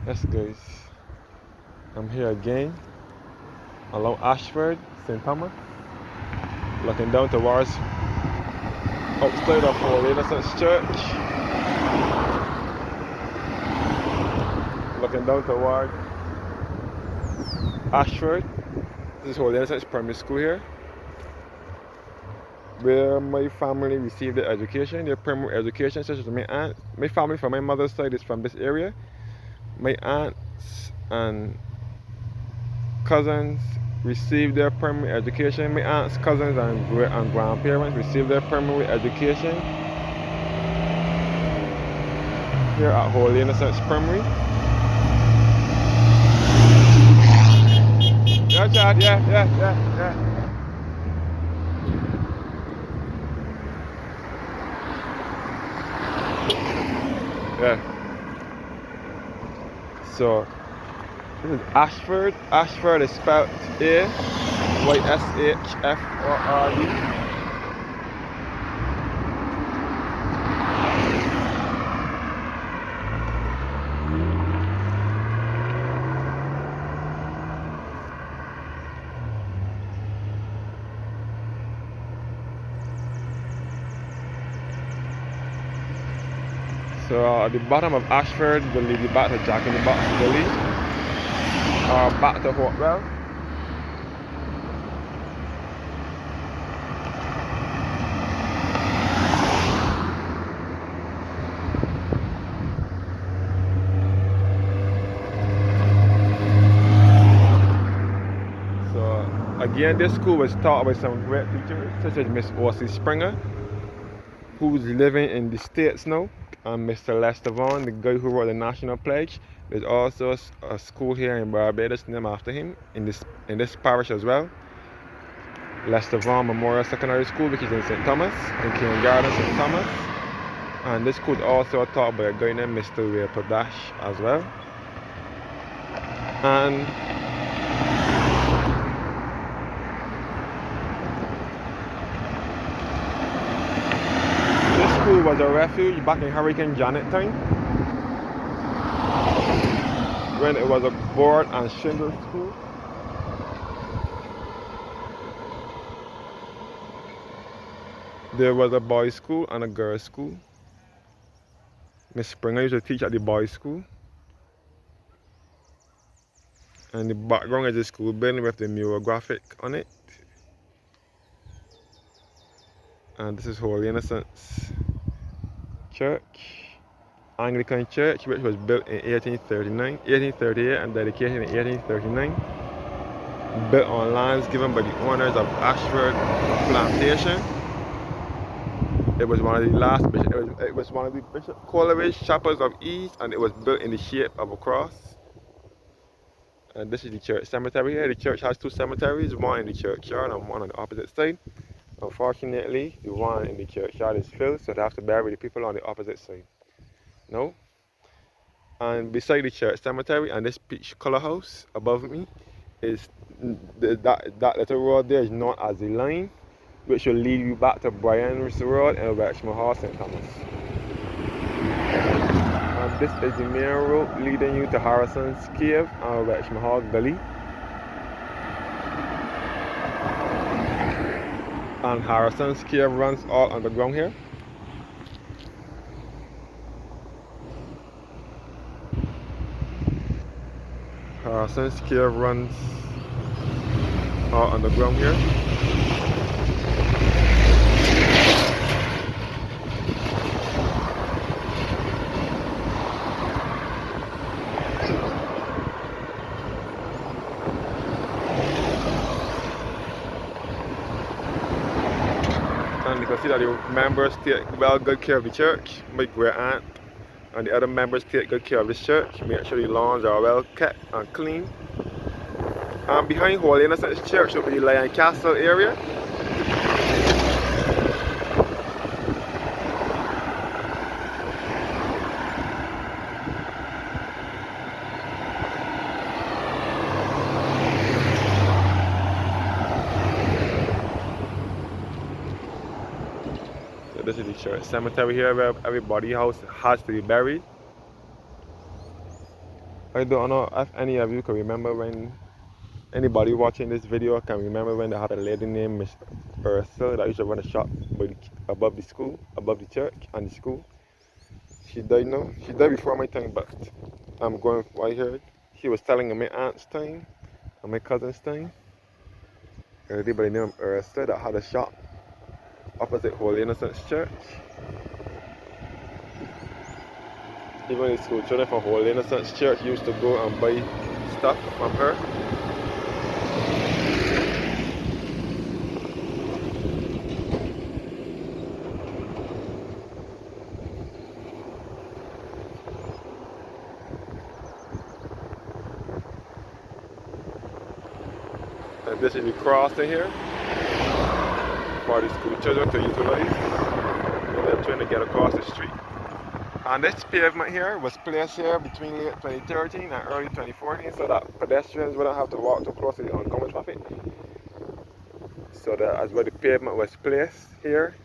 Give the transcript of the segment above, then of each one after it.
Yes guys, I'm here again along Ayshford, St. Thomas, looking down towards outside of Our Lady Church, looking down towards Ayshford. This is Our Lady Primary School here, where my family received their education, their primary education, such as my aunt. My family from my mother's side is from this area. My aunts and cousins received their primary education. My aunts, cousins, and grandparents received their primary education here at Holy Innocents Primary. Yeah, Chad, yeah. Yeah. So, this is Ayshford. Ayshford is spelled Ayshford. So, at the bottom of Ayshford, we'll lead you back to Jack in the Box Gully, or back to Hopewell. Again, this school was taught by some great teachers, such as Miss Orsi Springer, who's living in the States now, and Mr. Lester Vaughan, the guy who wrote the National Pledge. There's also a school here in Barbados named after him, in this parish as well. Lester Vaughan Memorial Secondary School, which is in St. Thomas, in Kindergarten, St. Thomas. And this school is also taught by a guy named Mr. Ray Pradash as well. And this school was a refuge back in Hurricane Janet time, when it was a board and shingle school. There was a boys' school and a girls' school. Miss Springer used to teach at the boys' school. And the background is the school building with the mural graphic on it. And this is Holy Innocents Church, Anglican Church, which was built in 1838 and dedicated in 1839. Built on lands given by the owners of Ayshford Plantation. It was one of the last it was one of the Bishop Coleridge chapels of East, and it was built in the shape of a cross. And this is the church cemetery here. The church has two cemeteries, one in the churchyard and one on the opposite side. Unfortunately, the one in the churchyard is filled, so they have to bury the people on the opposite side. No? And beside the church cemetery and this peach color house above me is that little road there is known as the line, which will lead you back to Brian's Road and Welchman Hall, St. Thomas. And this is the main road leading you to Harrison's Cave and Welchman Hall Gully. And Harrison's Cave runs all underground here. Harrison's Cave runs all underground here. And you can see that the members take well good care of the church. My great aunt and the other members take good care of this church. Make sure the lawns are well kept and clean. And behind Holy Innocents Church will be the Lion Castle area. So this is the church cemetery here where everybody house has to be buried. I don't know if any of you can remember when anybody watching this video can remember when they had a lady named Miss Ursula that used to run a shop above the school, above the church and the school. She died now. She died before my time, but I'm going right here. She was telling my aunt's time and my cousin's time. A lady by the name of Ursula that had a shop opposite Holy Innocents Church. Even the school children from Holy Innocents Church used to go and buy stuff from her. And this is the crossing here for the school children to utilize when they're trying to get across the street. And this pavement here was placed here between late 2013 and early 2014 so that pedestrians wouldn't have to walk too close to the oncoming traffic. So that's where the pavement was placed here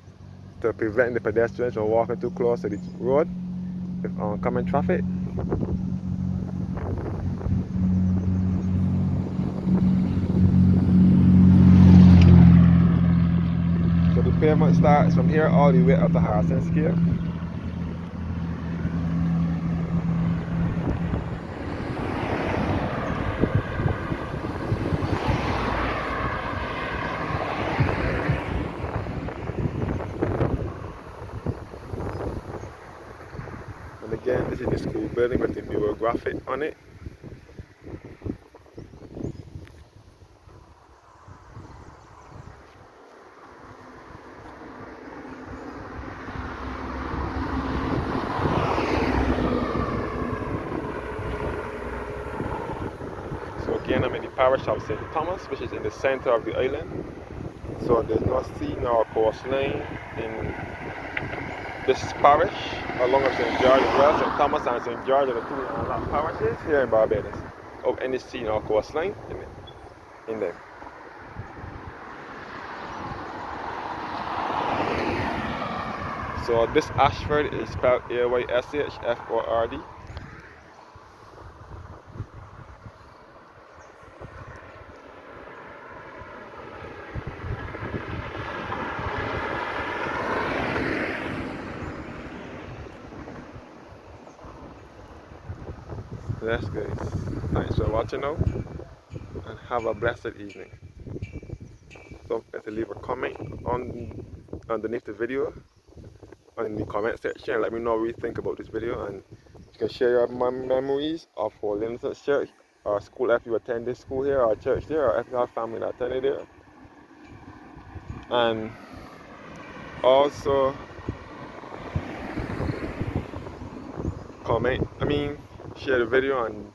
to prevent the pedestrians from walking too close to the road with oncoming traffic. So the pavement starts from here all the way up to Harrison Scale. And again, this is the school building with the mural graphic on it. So again, I'm in the parish of St. Thomas, which is in the center of the island. So there's no sea nor coastline in this parish, along with St. George as well. St. Thomas and St. George are the two landlocked parishes here in Barbados of any sea nor coastline in them. So this Ayshford is spelled Ayshford. That's good. Thanks for watching now and have a blessed evening. Don't forget to leave a comment underneath the video in the comment section and let me know what you think about this video, and you can share your memories of Holy Innocents Church or school if you attend this school here or church there, or if you have family that attended there. And also share the video and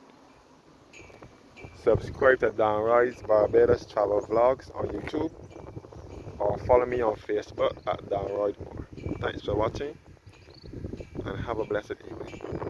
subscribe to Downrise Barbados Travel Vlogs on YouTube, or follow me on Facebook at Downrise More. Thanks for watching and have a blessed evening.